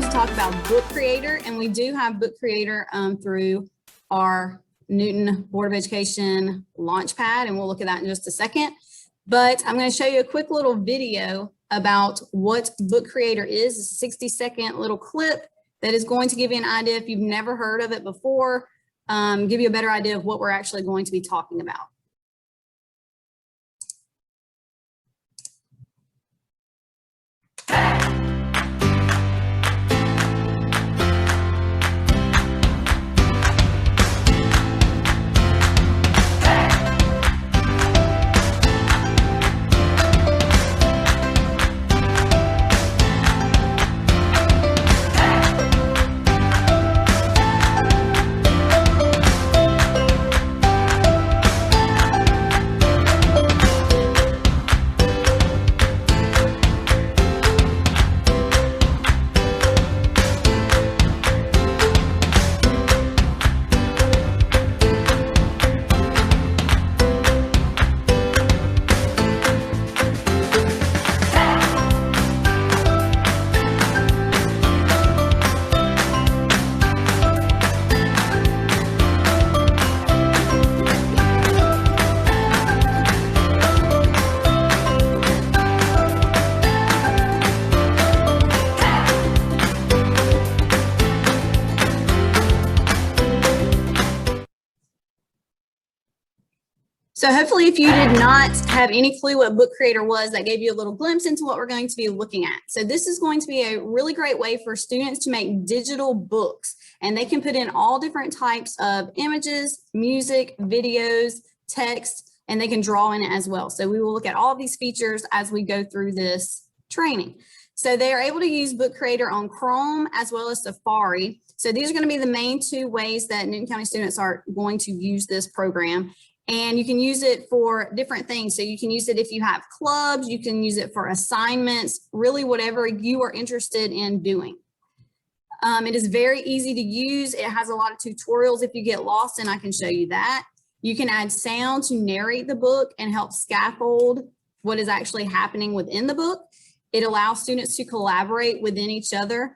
to talk about Book Creator, and we do have Book Creator through our Newton Board of Education Launchpad, and we'll look at that in just a second. But I'm going to show you a quick little video about what Book Creator is. It's a 60-second little clip that is going to give you an idea, if you've never heard of it before, give you a better idea of what we're actually going to be talking about. So hopefully if you did not have any clue what Book Creator was, that gave you a little glimpse into what we're going to be looking at. So this is going to be a really great way for students to make digital books, and they can put in all different types of images, music, videos, text, and they can draw in it as well. So we will look at all of these features as we go through this training. So they are able to use Book Creator on Chrome as well as Safari. So these are going to be the main two ways that Newton County students are going to use this program. And you can use it for different things. So you can use it if you have clubs, you can use it for assignments, really whatever you are interested in doing. It is very easy to use. It has a lot of tutorials if you get lost, and I can show you that. You can add sound to narrate the book and help scaffold what is actually happening within the book. It allows students to collaborate within each other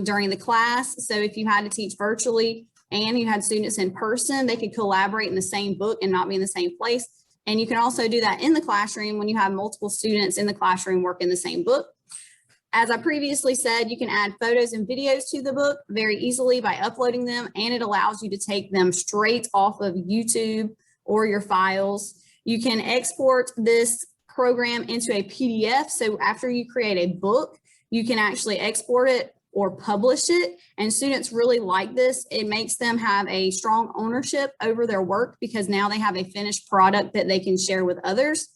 during the class. So if you had to teach virtually, and you had students in person, they could collaborate in the same book and not be in the same place. And you can also do that in the classroom when you have multiple students in the classroom work in the same book. As I previously said, you can add photos and videos to the book very easily by uploading them, and it allows you to take them straight off of YouTube or your files. You can export this program into a PDF. So after you create a book, you can actually export it or publish it, and students really like this. It makes them have a strong ownership over their work because now they have a finished product that they can share with others.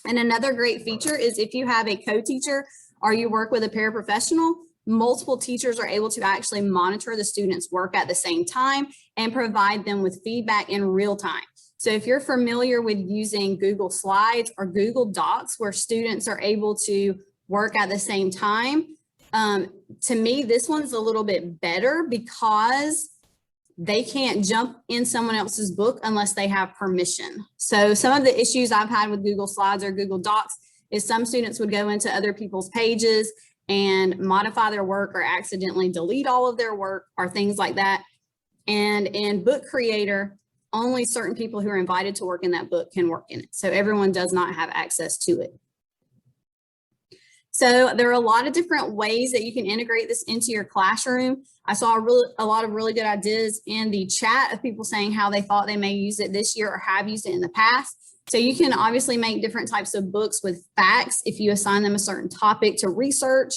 And another great feature is if you have a co-teacher or you work with a paraprofessional, multiple teachers are able to actually monitor the students' work at the same time and provide them with feedback in real time. So if you're familiar with using Google Slides or Google Docs where students are able to work at the same time, to me, this one's a little bit better because they can't jump in someone else's book unless they have permission. So some of the issues I've had with Google Slides or Google Docs is some students would go into other people's pages and modify their work or accidentally delete all of their work or things like that. And in Book Creator, only certain people who are invited to work in that book can work in it. So everyone does not have access to it. So there are a lot of different ways that you can integrate this into your classroom. I saw a lot of really good ideas in the chat of people saying how they thought they may use it this year or have used it in the past. So you can obviously make different types of books with facts if you assign them a certain topic to research.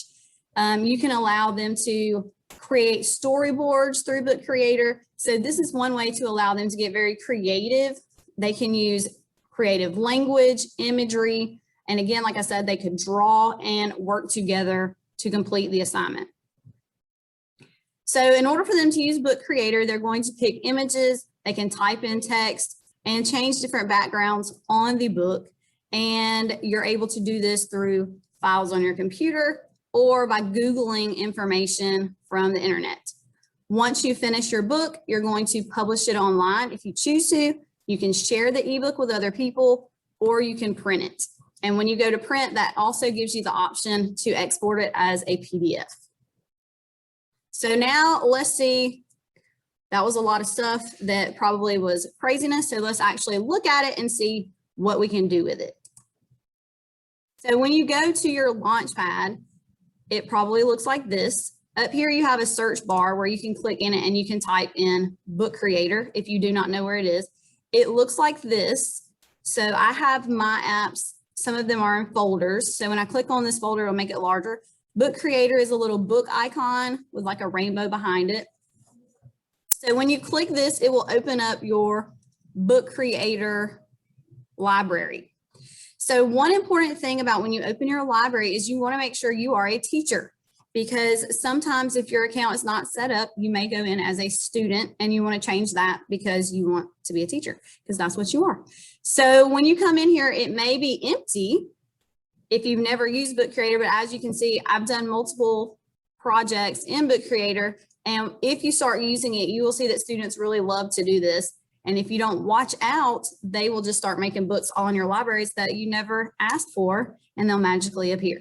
You can allow them to create storyboards through Book Creator. So this is one way to allow them to get very creative. They can use creative language, imagery, and again, like I said, they could draw and work together to complete the assignment. So in order for them to use Book Creator, they're going to pick images, they can type in text and change different backgrounds on the book. And you're able to do this through files on your computer or by Googling information from the internet. Once you finish your book, you're going to publish it online. If you choose to, you can share the ebook with other people, or you can print it. And when you go to print, that also gives you the option to export it as a PDF. So now let's see, that was a lot of stuff that probably was craziness. So let's actually look at it and see what we can do with it. So when you go to your Launchpad, it probably looks like this. Up here, you have a search bar where you can click in it and you can type in Book Creator if you do not know where it is. It looks like this. So I have my apps. Some of them are in folders. So when I click on this folder, it'll make it larger. Book Creator is a little book icon with like a rainbow behind it. So when you click this, it will open up your Book Creator library. So one important thing about when you open your library is you want to make sure you are a teacher, because sometimes if your account is not set up, you may go in as a student and you want to change that because you want to be a teacher, because that's what you are. So when you come in here, it may be empty if you've never used Book Creator, but as you can see, I've done multiple projects in Book Creator. And if you start using it, you will see that students really love to do this. And if you don't watch out, they will just start making books all in your libraries that you never asked for, and they'll magically appear.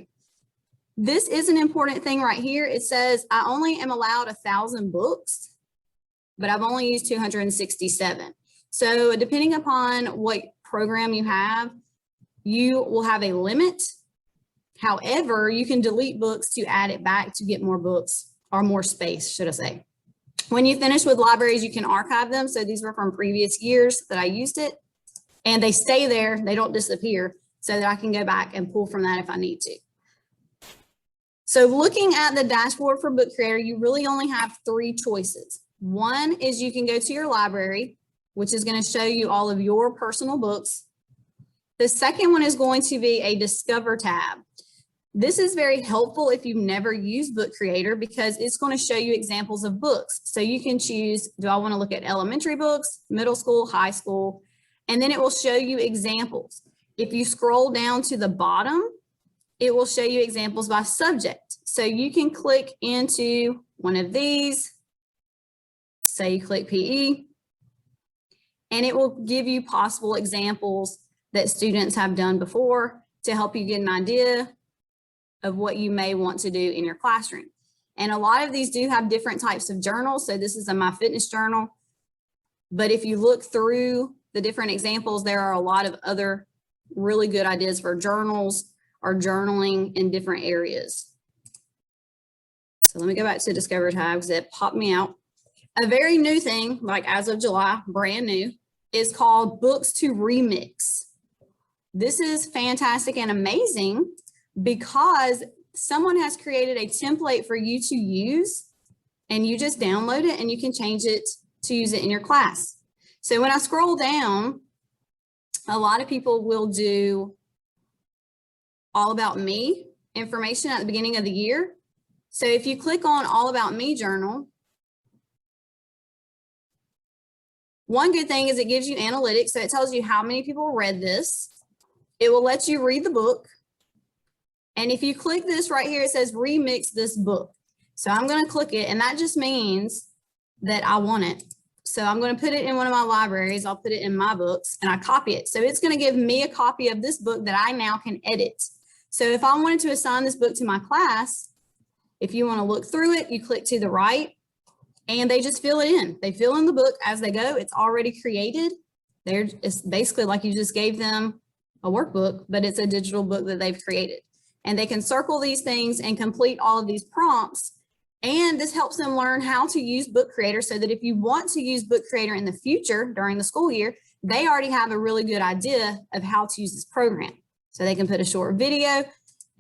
This is an important thing right here. It says I only am allowed 1,000 books, but I've only used 267. So depending upon what program you have, you will have a limit. However, you can delete books to add it back to get more books, or more space, should I say. When you finish with libraries, you can archive them. So these were from previous years that I used it, and they stay there. They don't disappear, so that I can go back and pull from that if I need to. So looking at the dashboard for Book Creator, you really only have 3 choices. One is you can go to your library, which is going to show you all of your personal books. The second one is going to be a Discover tab. This is very helpful if you've never used Book Creator, because it's going to show you examples of books. So you can choose, do I want to look at elementary books, middle school, high school, and then it will show you examples. If you scroll down to the bottom, it will show you examples by subject. So you can click into one of these, say you click PE, and it will give you possible examples that students have done before to help you get an idea of what you may want to do in your classroom. And a lot of these do have different types of journals. So this is a My Fitness journal. But if you look through the different examples, there are a lot of other really good ideas for journals or journaling in different areas. So let me go back to Discover tab because it popped me out. A very new thing, like as of July, brand new, is called Books to Remix. This is fantastic and amazing because someone has created a template for you to use, and you just download it and you can change it to use it in your class. So when I scroll down, a lot of people will do All About Me information at the beginning of the year. So if you click on All About Me journal, one good thing is it gives you analytics. So it tells you how many people read this. It will let you read the book. And if you click this right here, it says remix this book. So I'm going to click it, and that just means that I want it. So I'm going to put it in one of my libraries. I'll put it in my books and I copy it. So it's going to give me a copy of this book that I now can edit. So if I wanted to assign this book to my class, if you want to look through it, you click to the right and they just fill it in. They fill in the book as they go. It's already created. It's basically like you just gave them a workbook, but it's a digital book that they've created. And they can circle these things and complete all of these prompts. And this helps them learn how to use Book Creator so that if you want to use Book Creator in the future during the school year, they already have a really good idea of how to use this program. So they can put a short video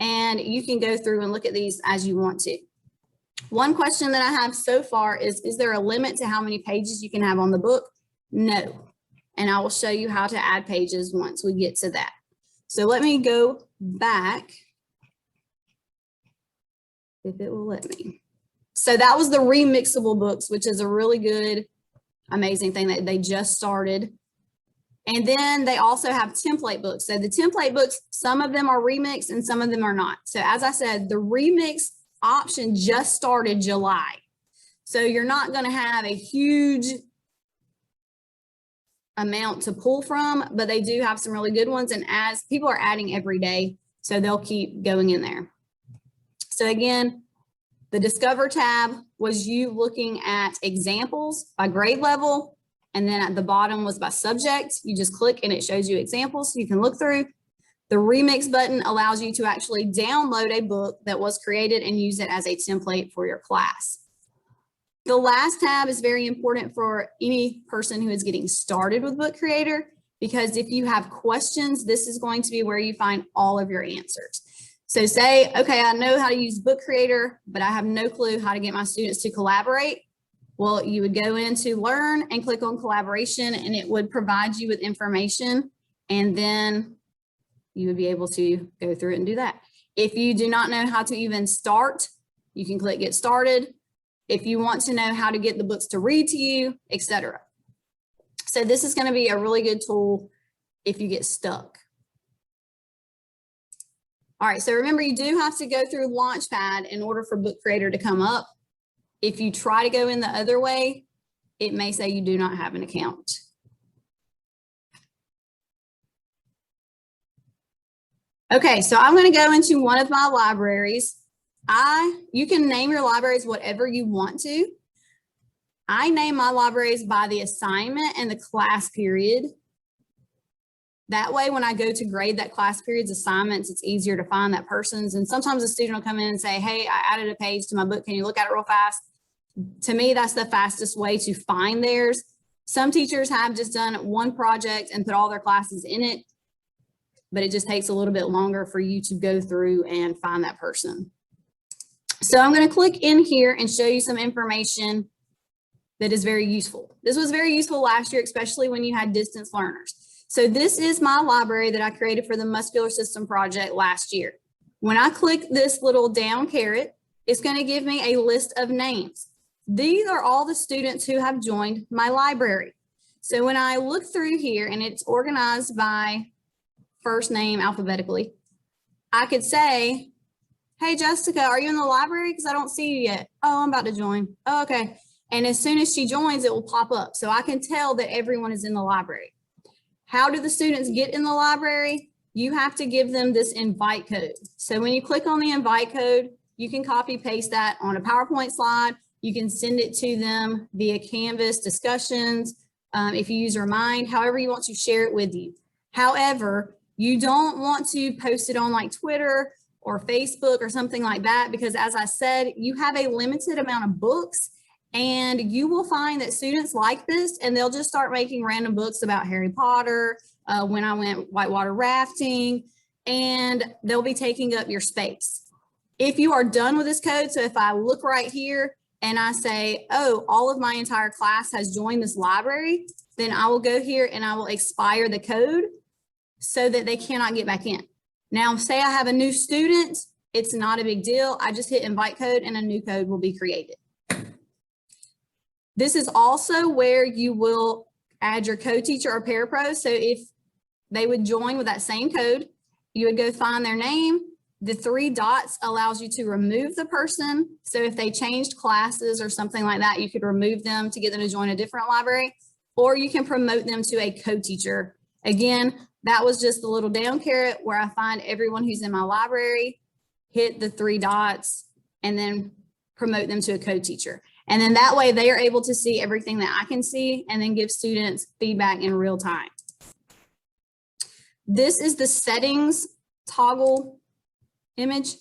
and you can go through and look at these as you want to. One question that I have so far is there a limit to how many pages you can have on the book? No. And I will show you how to add pages once we get to that. So let me go back, if it will let me. So that was the remixable books, which is a really good, amazing thing that they just started. And then they also have template books. So the template books, some of them are remixed and some of them are not. So as I said, the remix option just started July. So you're not going to have a huge amount to pull from, but they do have some really good ones. And as people are adding every day, so they'll keep going in there. So again, The Discover tab was you looking at examples by grade level. And then at the bottom was by subject. You just click and it shows you examples so you can look through. The Remix button allows you to actually download a book that was created and use it as a template for your class. The last tab is very important for any person who is getting started with Book Creator, because if you have questions, this is going to be where you find all of your answers. So say, okay, I know how to use Book Creator, but I have no clue how to get my students to collaborate. Well, you would go into Learn and click on Collaboration, and it would provide you with information, and then you would be able to go through it and do that. If you do not know how to even start, you can click Get Started. If you want to know how to get the books to read to you, etc. So this is going to be a really good tool if you get stuck. All right, so remember, you do have to go through Launchpad in order for Book Creator to come up. If you try to go in the other way, it may say you do not have an account. Okay, so I'm going to go into one of my libraries. You can name your libraries whatever you want to. I name my libraries by the assignment and the class period. That way, when I go to grade that class period's assignments, it's easier to find that person's. And sometimes a student will come in and say, hey, I added a page to my book. Can you look at it real fast? To me, that's the fastest way to find theirs. Some teachers have just done one project and put all their classes in it, but it just takes a little bit longer for you to go through and find that person. So I'm going to click in here and show you some information that is very useful. This was very useful last year, especially when you had distance learners. So this is my library that I created for the Muscular System Project last year. When I click this little down caret, it's going to give me a list of names. These are all the students who have joined my library. So when I look through here and it's organized by first name alphabetically, I could say, hey, Jessica, are you in the library? Because I don't see you yet. Oh, I'm about to join. Oh, okay. And as soon as she joins, it will pop up. So I can tell that everyone is in the library. How do the students get in the library? You have to give them this invite code. So when you click on the invite code, you can copy paste that on a PowerPoint slide. You can send it to them via Canvas discussions. If you use Remind, however you want to share it with you. However, you don't want to post it on like Twitter or Facebook or something like that, because as I said, you have a limited amount of books, and you will find that students like this and they'll just start making random books about Harry Potter, when I went whitewater rafting, and they'll be taking up your space. If you are done with this code, so if I look right here and I say, oh, all of my entire class has joined this library, then I will go here and I will expire the code so that they cannot get back in. Now, say I have a new student, it's not a big deal. I just hit invite code and a new code will be created. This is also where you will add your co-teacher or parapro. So if they would join with that same code, you would go find their name. The 3 dots allows you to remove the person. So if they changed classes or something like that, you could remove them to get them to join a different library, or you can promote them to a co-teacher. Again, that was just the little down caret where I find everyone who's in my library, hit the 3 dots, and then promote them to a co-teacher. And then that way they are able to see everything that I can see and then give students feedback in real time. This is the settings toggle image.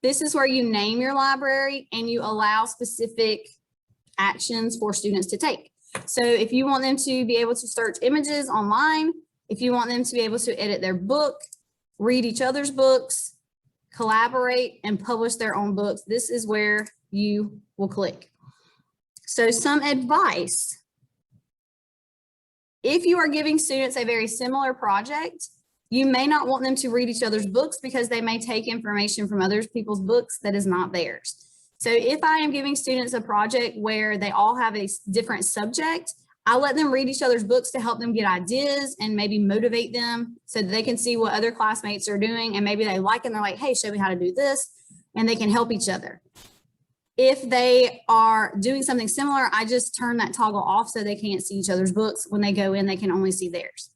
This is where you name your library and you allow specific actions for students to take. So if you want them to be able to search images online, if you want them to be able to edit their book, read each other's books, collaborate, and publish their own books, this is where you will click. So some advice. If you are giving students a very similar project, you may not want them to read each other's books because they may take information from other people's books that is not theirs. So if I am giving students a project where they all have a different subject, I let them read each other's books to help them get ideas and maybe motivate them so that they can see what other classmates are doing, and maybe they like it and they're like, hey, show me how to do this, and they can help each other. If they are doing something similar, I just turn that toggle off so they can't see each other's books. When they go in, they can only see theirs.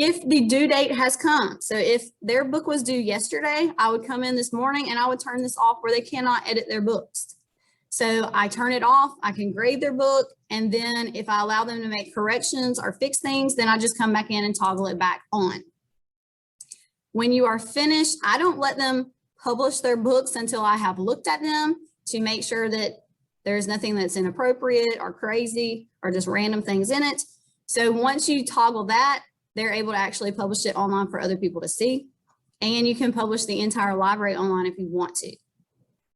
If the due date has come, so if their book was due yesterday, I would come in this morning and I would turn this off where they cannot edit their books. So I turn it off, I can grade their book, and then if I allow them to make corrections or fix things, then I just come back in and toggle it back on. When you are finished, I don't let them publish their books until I have looked at them to make sure that there's nothing that's inappropriate or crazy or just random things in it. So once you toggle that, they're able to actually publish it online for other people to see. And you can publish the entire library online if you want to.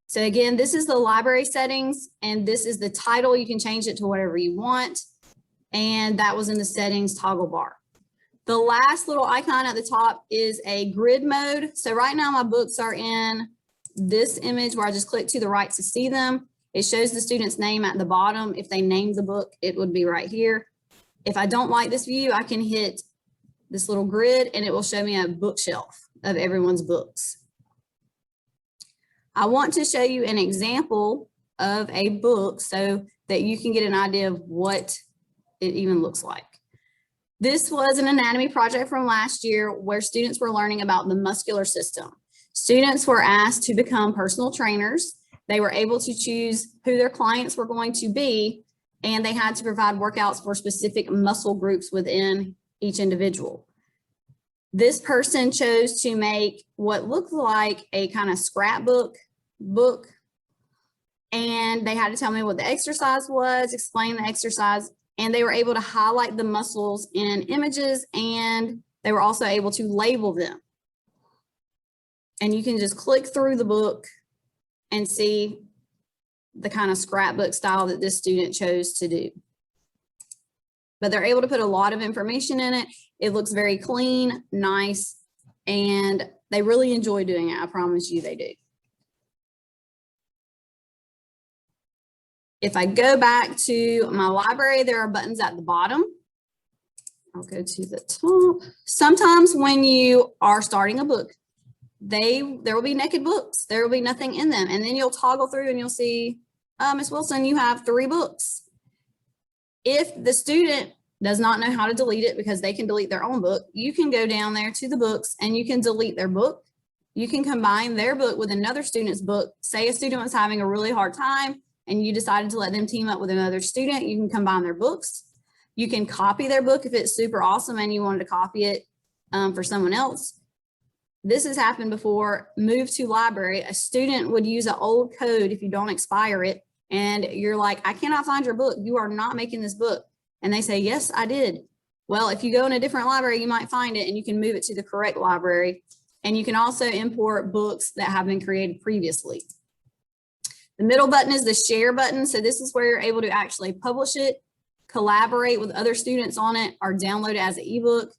So again, this is the library settings, and this is the title. You can change it to whatever you want. And that was in the settings toggle bar. The last little icon at the top is a grid mode. So right now my books are in this image where I just click to the right to see them. It shows the student's name at the bottom. If they named the book, it would be right here. If I don't like this view, I can hit this little grid and it will show me a bookshelf of everyone's books. I want to show you an example of a book so that you can get an idea of what it even looks like. This was an anatomy project from last year where students were learning about the muscular system. Students were asked to become personal trainers. They were able to choose who their clients were going to be, and they had to provide workouts for specific muscle groups within each individual. This person chose to make what looked like a kind of scrapbook book, and they had to tell me what the exercise was, explain the exercise, and they were able to highlight the muscles in images, and they were also able to label them. And you can just click through the book and see the kind of scrapbook style that this student chose to do. But they're able to put a lot of information in it. It looks very clean, nice, and they really enjoy doing it. I promise you they do. If I go back to my library, there are buttons at the bottom. I'll go to the top. Sometimes when you are starting a book, there will be naked books. There will be nothing in them. And then you'll toggle through and you'll see, Ms. Wilson, you have 3 books. If the student does not know how to delete it because they can delete their own book, you can go down there to the books and you can delete their book. You can combine their book with another student's book. Say a student was having a really hard time and you decided to let them team up with another student, you can combine their books. You can copy their book if it's super awesome and you wanted to copy it for someone else. This has happened before. Move to library. A student would use an old code if you don't expire it, and you're like, I cannot find your book. You are not making this book. And they say, yes, I did. Well, if you go in a different library, you might find it and you can move it to the correct library. And you can also import books that have been created previously. The middle button is the share button. So this is where you're able to actually publish it, collaborate with other students on it, or download it as an ebook.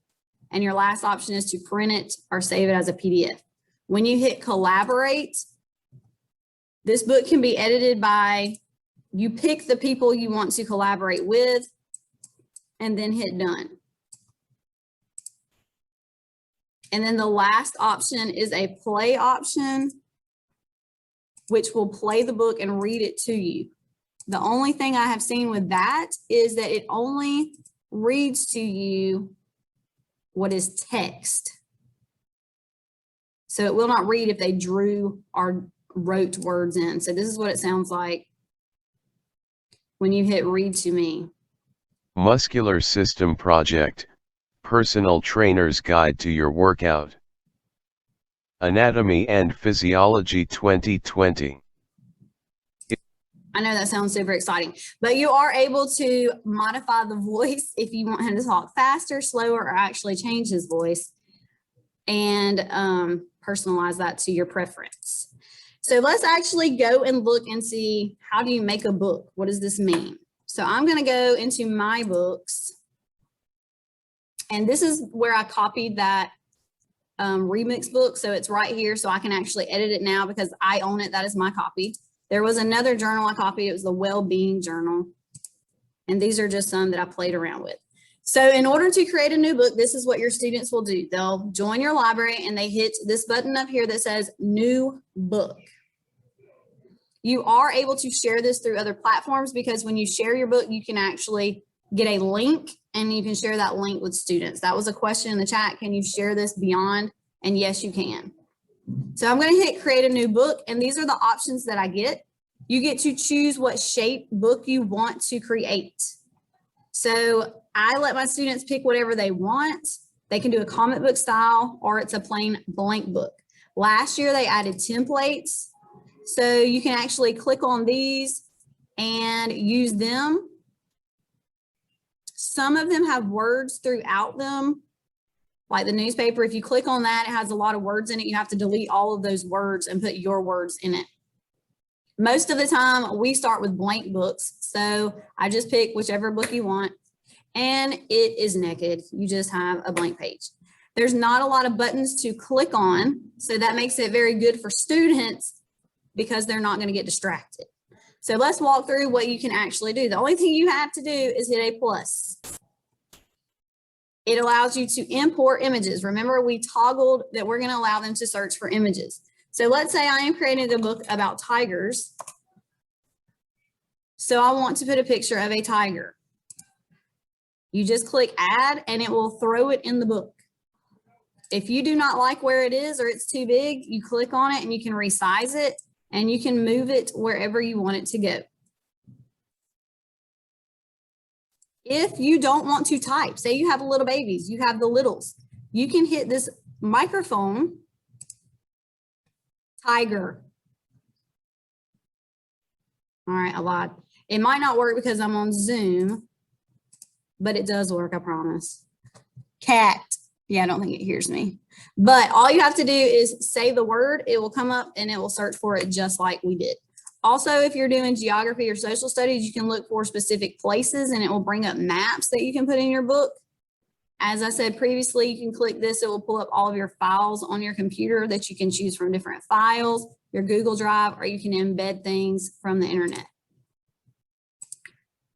And your last option is to print it or save it as a PDF. When you hit collaborate, this book can be edited by, you pick the people you want to collaborate with and then hit done. And then the last option is a play option, which will play the book and read it to you. The only thing I have seen with that is that it only reads to you what is text. So it will not read if they drew or wrote words in. So this is what it sounds like when you hit read to me. Muscular System Project, Personal Trainer's Guide to Your Workout. Anatomy and Physiology 2020. I know that sounds super exciting, but you are able to modify the voice if you want him to talk faster, slower, or actually change his voice and personalize that to your preference. So let's actually go and look and see, how do you make a book? What does this mean? So I'm going to go into my books, and this is where I copied that remix book. So it's right here. So I can actually edit it now because I own it. That is my copy. There was another journal I copied. It was the Well-Being Journal. And these are just some that I played around with. So in order to create a new book, this is what your students will do. They'll join your library and they hit this button up here that says New Book. You are able to share this through other platforms because when you share your book, you can actually get a link and you can share that link with students. That was a question in the chat. Can you share this beyond? And yes, you can. So I'm going to hit create a new book, and these are the options that I get. You get to choose what shape book you want to create. So I let my students pick whatever they want. They can do a comic book style, or it's a plain blank book. Last year they added templates. So you can actually click on these and use them. Some of them have words throughout them, like the newspaper. If you click on that, it has a lot of words in it. You have to delete all of those words and put your words in it. Most of the time we start with blank books. So I just pick whichever book you want, and it is naked. You just have a blank page. There's not a lot of buttons to click on. So that makes it very good for students because they're not going to get distracted. So let's walk through what you can actually do. The only thing you have to do is hit a plus. It allows you to import images. Remember, we toggled that we're going to allow them to search for images. So let's say I am creating a book about tigers. So I want to put a picture of a tiger. You just click add and it will throw it in the book. If you do not like where it is or it's too big, you click on it and you can resize it and you can move it wherever you want it to go. If you don't want to type, say you have little babies, you have the littles, you can hit this microphone, tiger. All right, a lot. It might not work because I'm on Zoom, but it does work, I promise. Cat. Yeah, I don't think it hears me. But all you have to do is say the word, it will come up and it will search for it just like we did. Also, if you're doing geography or social studies, you can look for specific places and it will bring up maps that you can put in your book. As I said previously, you can click this, it will pull up all of your files on your computer that you can choose from different files, your Google Drive, or you can embed things from the internet.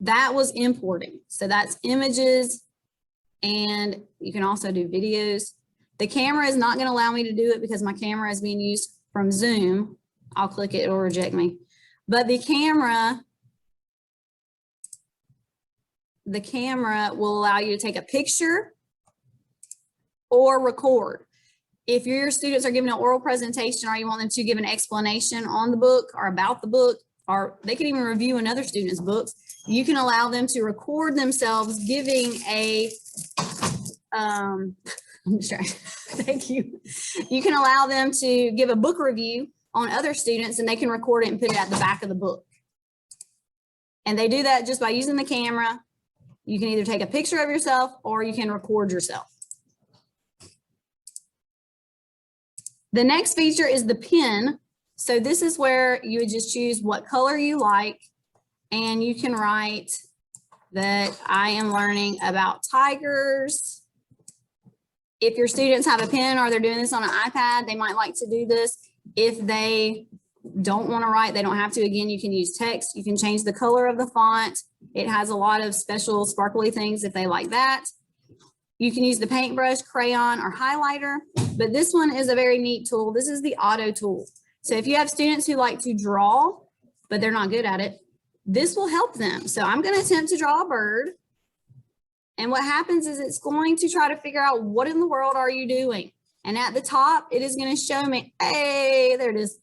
That was importing. So that's images, and you can also do videos. The camera is not going to allow me to do it because my camera is being used from Zoom. I'll click it, it'll reject me. But the camera will allow you to take a picture or record. If your students are giving an oral presentation or you want them to give an explanation on the book or about the book, or they can even review another student's books, you can allow them to record themselves giving a, I'm distracted. Thank you. You can allow them to give a book review on other students and they can record it and put it at the back of the book. And they do that just by using the camera. You can either take a picture of yourself or you can record yourself. The next feature is the pen. So this is where you would just choose what color you like, and you can write that I am learning about tigers. If your students have a pen or they're doing this on an iPad, they might like to do this. If they don't want to write, they don't have to. Again, you can use text. You can change the color of the font. It has a lot of special sparkly things if they like that. You can use the paintbrush, crayon, or highlighter, but this one is a very neat tool. This is the auto tool. So if you have students who like to draw, but they're not good at it, this will help them. So I'm going to attempt to draw a bird. And what happens is it's going to try to figure out what in the world are you doing? And at the top, it is going to show me, hey, there it is.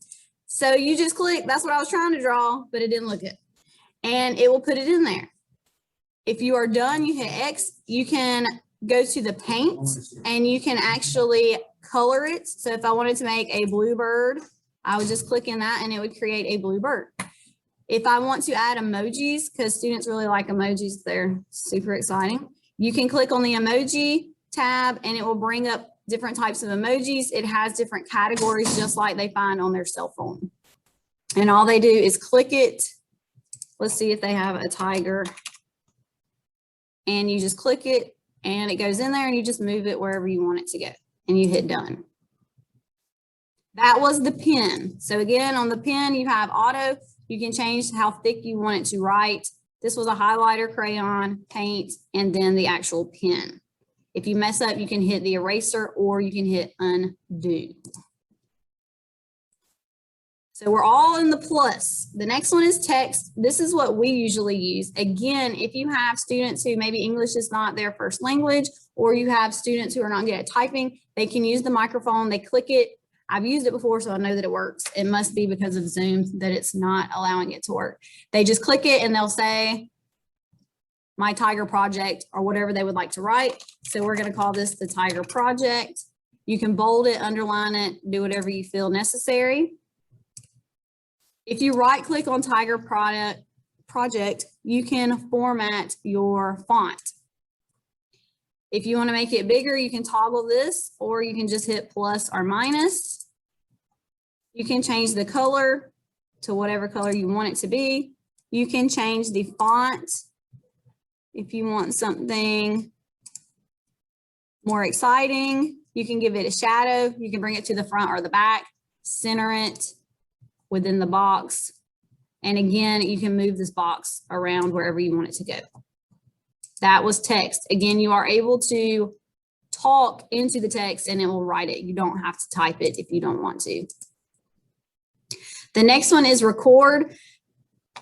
So you just click, that's what I was trying to draw, but it didn't look good. And it will put it in there. If you are done, you hit X, you can go to the paint and you can actually color it. So if I wanted to make a blue bird, I would just click in that and it would create a blue bird. If I want to add emojis, because students really like emojis, they're super exciting. You can click on the emoji tab and it will bring up different types of emojis. It has different categories just like they find on their cell phone. And all they do is click it. Let's see if they have a tiger. And you just click it and it goes in there and you just move it wherever you want it to go and you hit done. That was the pen. So again, on the pen, you have auto. You can change how thick you want it to write. This was a highlighter, crayon, paint, and then the actual pen. If you mess up, you can hit the eraser or you can hit undo. So we're all in the plus. The next one is text. This is what we usually use. Again, if you have students who maybe English is not their first language, or you have students who are not good at typing, they can use the microphone. They click it. I've used it before, so I know that it works. It must be because of Zoom that it's not allowing it to work. They just click it and they'll say, my Tiger Project, or whatever they would like to write. So we're going to call this the Tiger Project. You can bold it, underline it, do whatever you feel necessary. If you right click on Tiger Project, you can format your font. If you want to make it bigger, you can toggle this, or you can just hit plus or minus. You can change the color to whatever color you want it to be. You can change the font if you want something more exciting. You can give it a shadow. You can bring it to the front or the back, center it within the box. And again, you can move this box around wherever you want it to go. That was text. Again, you are able to talk into the text and it will write it. You don't have to type it if you don't want to. The next one is record.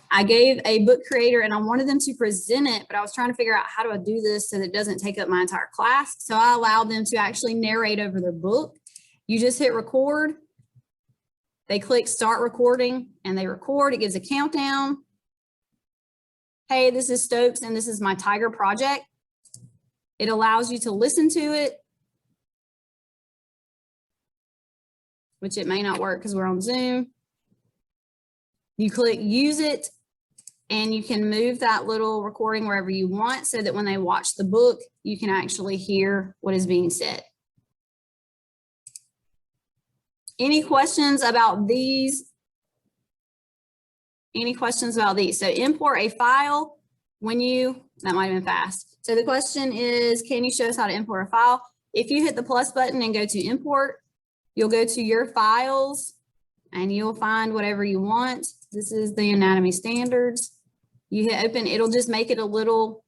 I gave a book creator and I wanted them to present it, but I was trying to figure out how do I do this so that it doesn't take up my entire class. So I allowed them to actually narrate over their book. You just hit record. They click start recording and they record. It gives a countdown. Hey, this is Stokes and this is my Tiger Project. It allows you to listen to it, which it may not work because we're on Zoom. You click use it and you can move that little recording wherever you want so that when they watch the book, you can actually hear what is being said. Any questions about these? Any questions about these? So import a file that might have been fast. So the question is, can you show us how to import a file? If you hit the plus button and go to import, you'll go to your files and you'll find whatever you want. This is the anatomy standards. You hit open, it'll just make it a little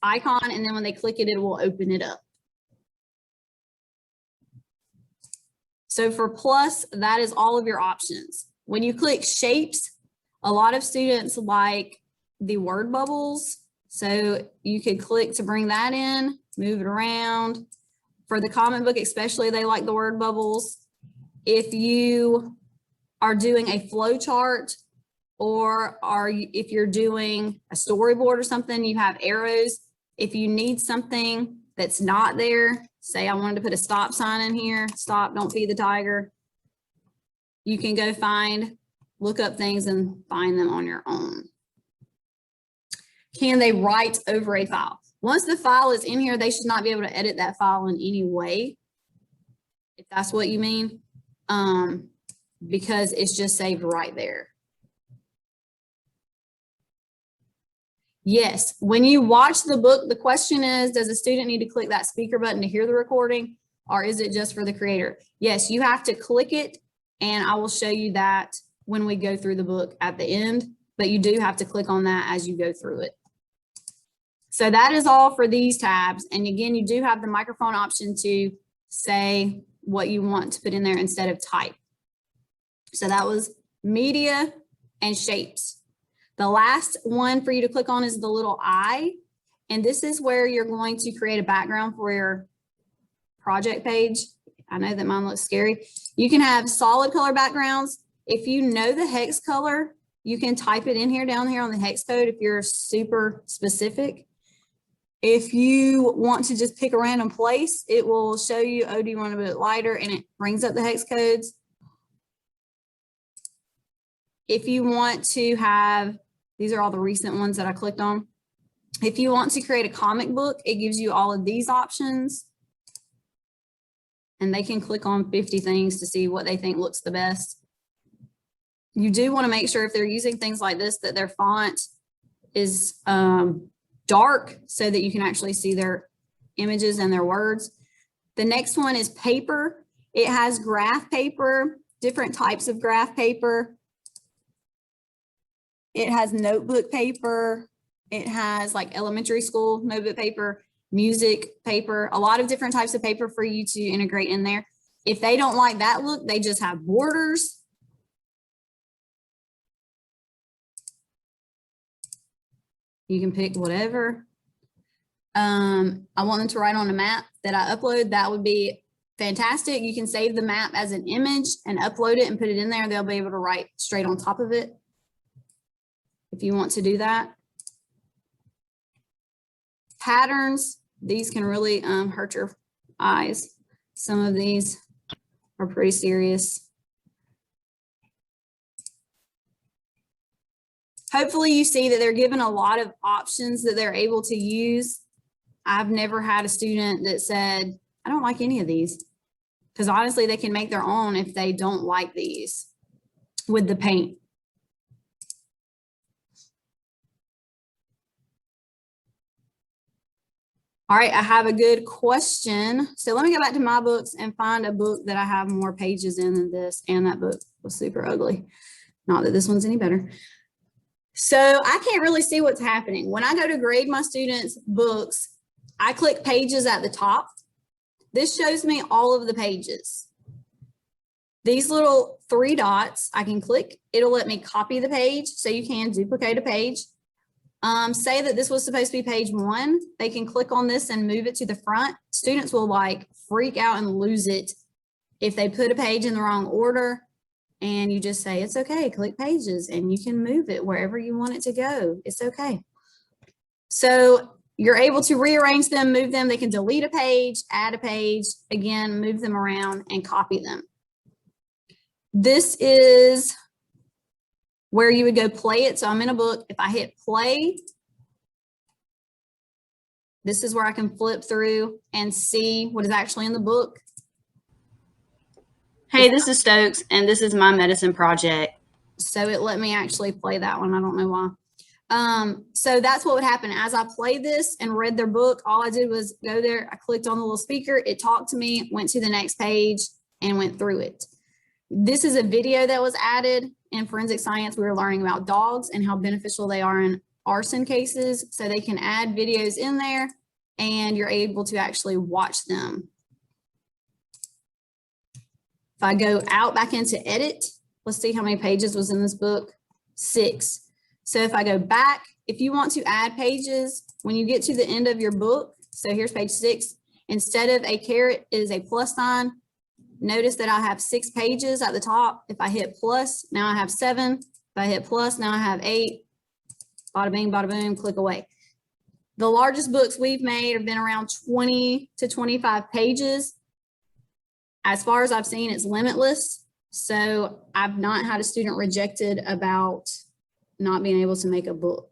icon. And then when they click it, it will open it up. So for plus, that is all of your options. When you click shapes, a lot of students like the word bubbles. So you could click to bring that in, move it around. For the comic book especially, they like the word bubbles. If you are doing a flow chart or if you're doing a storyboard or something, you have arrows. If you need something that's not there, say I wanted to put a stop sign in here, stop, don't feed the tiger. You can go look up things and find them on your own. Can they write over a file? Once the file is in here, they should not be able to edit that file in any way, if that's what you mean, because it's just saved right there. Yes, when you watch the book, the question is, does a student need to click that speaker button to hear the recording, or is it just for the creator? Yes, you have to click it, and I will show you that when we go through the book at the end, but you do have to click on that as you go through it. So that is all for these tabs. And again, you do have the microphone option to say what you want to put in there instead of type. So that was media and shapes. The last one for you to click on is the little eye. And this is where you're going to create a background for your project page. I know that mine looks scary. You can have solid color backgrounds. If you know the hex color, you can type it in here down here on the hex code if you're super specific. If you want to just pick a random place, it will show you, oh, do you want a bit lighter? And it brings up the hex codes. If you want to have, these are all the recent ones that I clicked on. If you want to create a comic book, it gives you all of these options. And they can click on 50 things to see what they think looks the best. You do want to make sure if they're using things like this, that their font is dark so that you can actually see their images and their words. The next one is paper. It has graph paper, different types of graph paper. It has notebook paper. It has like elementary school notebook paper, music paper, a lot of different types of paper for you to integrate in there. If they don't like that look, they just have borders. You can pick whatever. I want them to write on a map that I upload. That would be fantastic. You can save the map as an image and upload it and put it in there. They'll be able to write straight on top of it if you want to do that. Patterns, these can really hurt your eyes. Some of these are pretty serious. Hopefully you see that they're given a lot of options that they're able to use. I've never had a student that said, I don't like any of these. Because honestly, they can make their own if they don't like these with the paint. All right, I have a good question. So let me go back to my books and find a book that I have more pages in than this. And that book was super ugly. Not that this one's any better. So I can't really see what's happening. When I go to grade my students' books, I click pages at the top. This shows me all of the pages. These little 3 dots, I can click. It'll let me copy the page, so you can duplicate a page. Say that this was supposed to be page 1. They can click on this and move it to the front. Students will like freak out and lose it if they put a page in the wrong order. And you just say, it's okay, click pages, and you can move it wherever you want it to go. It's okay. So you're able to rearrange them, move them. They can delete a page, add a page, again, move them around and copy them. This is where you would go play it. So I'm in a book. If I hit play, this is where I can flip through and see what is actually in the book. Hey, this is Stokes, and this is my medicine project. So it let me actually play that one. I don't know why. So that's what would happen. As I played this and read their book, all I did was go there. I clicked on the little speaker. It talked to me, went to the next page, and went through it. This is a video that was added in forensic science. We were learning about dogs and how beneficial they are in arson cases. So they can add videos in there, and you're able to actually watch them. If I go out back into edit, let's see how many pages was in this book. 6. So if I go back, if you want to add pages, when you get to the end of your book, so here's page 6, instead of a caret, it is a plus sign. Notice that I have 6 pages at the top. If I hit plus, now I have 7. If I hit plus, now I have 8. Bada bing, bada boom, click away. The largest books we've made have been around 20 to 25 pages. As far as I've seen, it's limitless. So I've not had a student rejected about not being able to make a book.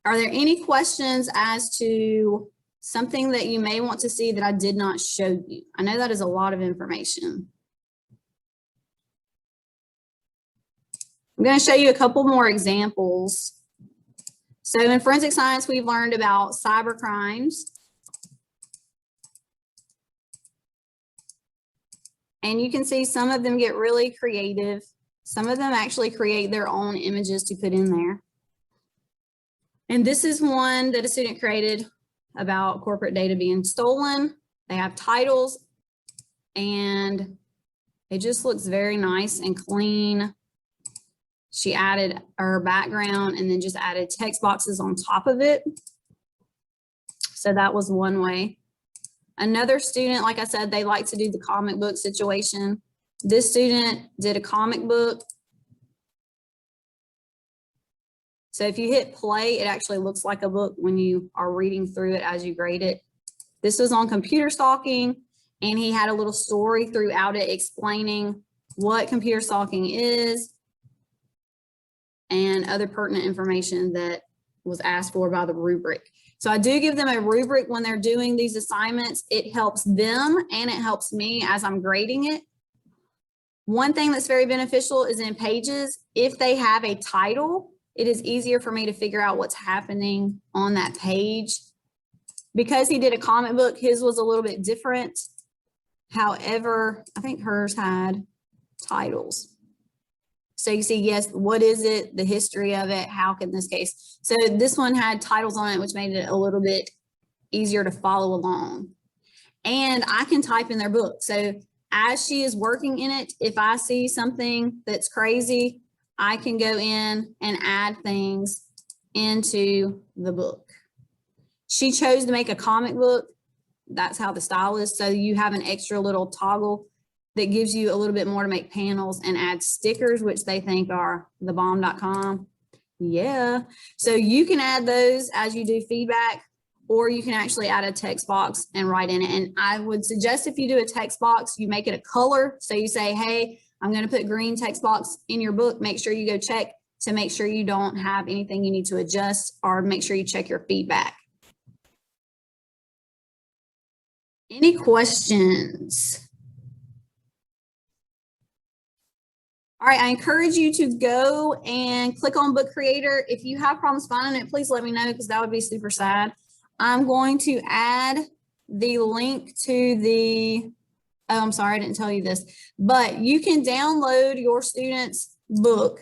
Are there any questions as to something that you may want to see that I did not show you? I know that is a lot of information. I'm going to show you a couple more examples. So in forensic science, we've learned about cyber crimes. And you can see some of them get really creative. Some of them actually create their own images to put in there. And this is one that a student created about corporate data being stolen. They have titles and it just looks very nice and clean. She added her background and then just added text boxes on top of it. So that was one way. Another student, like I said, they like to do the comic book situation. This student did a comic book. So if you hit play, it actually looks like a book when you are reading through it as you grade it. This was on computer stalking, and he had a little story throughout it explaining what computer stalking is and other pertinent information that was asked for by the rubric. So I do give them a rubric when they're doing these assignments. It helps them and it helps me as I'm grading it. One thing that's very beneficial is in pages, if they have a title, it is easier for me to figure out what's happening on that page. Because he did a comic book, his was a little bit different. However, I think hers had titles. So you see, yes, what is it, the history of it, how can this case? So this one had titles on it, which made it a little bit easier to follow along. And I can type in their book. So as she is working in it, if I see something that's crazy, I can go in and add things into the book. She chose to make a comic book. That's how the style is. So you have an extra little toggle that gives you a little bit more to make panels and add stickers, which they think are thebomb.com. Yeah. So you can add those as you do feedback, or you can actually add a text box and write in it. And I would suggest if you do a text box, you make it a color. So you say, hey, I'm going to put green text box in your book. Make sure you go check to make sure you don't have anything you need to adjust, or make sure you check your feedback. Any questions? All right, I encourage you to go and click on Book Creator. If you have problems finding it, please let me know, because that would be super sad. I'm going to add the link to the, oh, I'm sorry, I didn't tell you this, but you can download your student's book.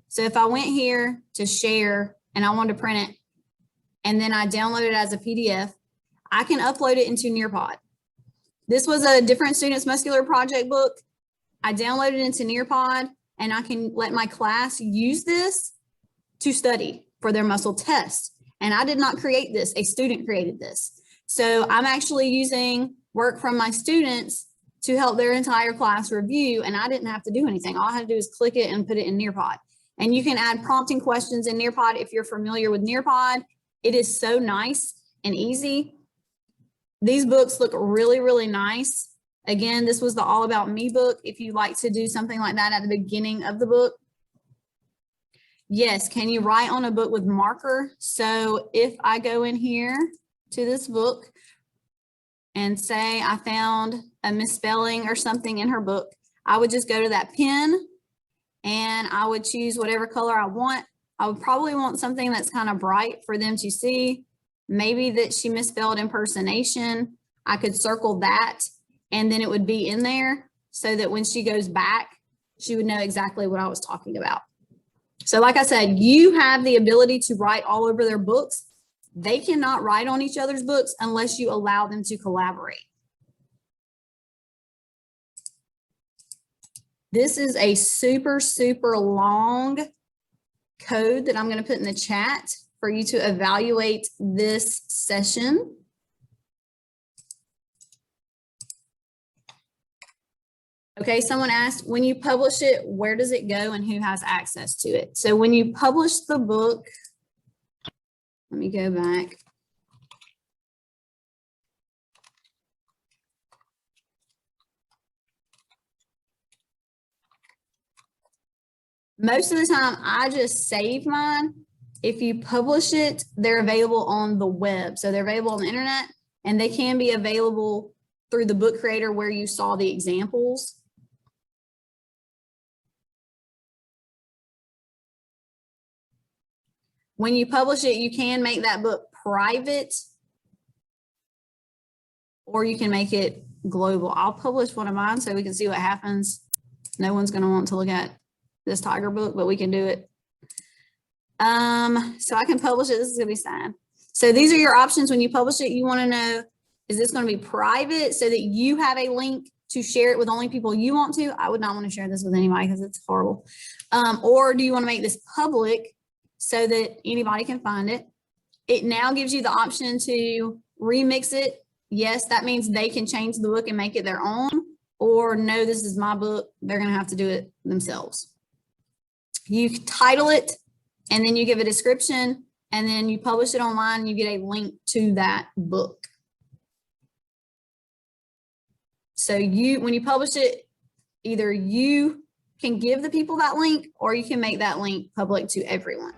So if I went here to share and I wanted to print it, and then I download it as a PDF, I can upload it into Nearpod. This was a different student's muscular project book. I downloaded it into Nearpod, and I can let my class use this to study for their muscle test. And I did not create this, a student created this. So I'm actually using work from my students to help their entire class review, and I didn't have to do anything. All I had to do is click it and put it in Nearpod. And you can add prompting questions in Nearpod if you're familiar with Nearpod. It is so nice and easy. These books look really, really nice. Again, this was the All About Me book. If you like to do something like that at the beginning of the book. Yes, can you write on a book with marker? So if I go in here to this book and say I found a misspelling or something in her book, I would just go to that pen and I would choose whatever color I want. I would probably want something that's kind of bright for them to see. Maybe that she misspelled impersonation. I could circle that, and then it would be in there so that when she goes back, she would know exactly what I was talking about. So like I said, you have the ability to write all over their books. They cannot write on each other's books unless you allow them to collaborate. This is a super, super long code that I'm going to put in the chat for you to evaluate this session. Okay, someone asked, when you publish it, where does it go and who has access to it? So when you publish the book, let me go back. Most of the time, I just save mine. If you publish it, they're available on the web. So they're available on the internet, and they can be available through the Book Creator where you saw the examples. When you publish it, you can make that book private, or you can make it global. I'll publish one of mine so we can see what happens. No one's going to want to look at this tiger book, but we can do it. So I can publish it. This is going to be sad. So these are your options when you publish it. You want to know, is this going to be private so that you have a link to share it with only people you want to? I would not want to share this with anybody because it's horrible. Or do you want to make this public so that anybody can find it? It now gives you the option to remix it. Yes, that means they can change the book and make it their own. Or no, this is my book. They're going to have to do it themselves. You title it, and then you give a description, and then you publish it online, and you get a link to that book. So when you publish it, either you can give the people that link, or you can make that link public to everyone.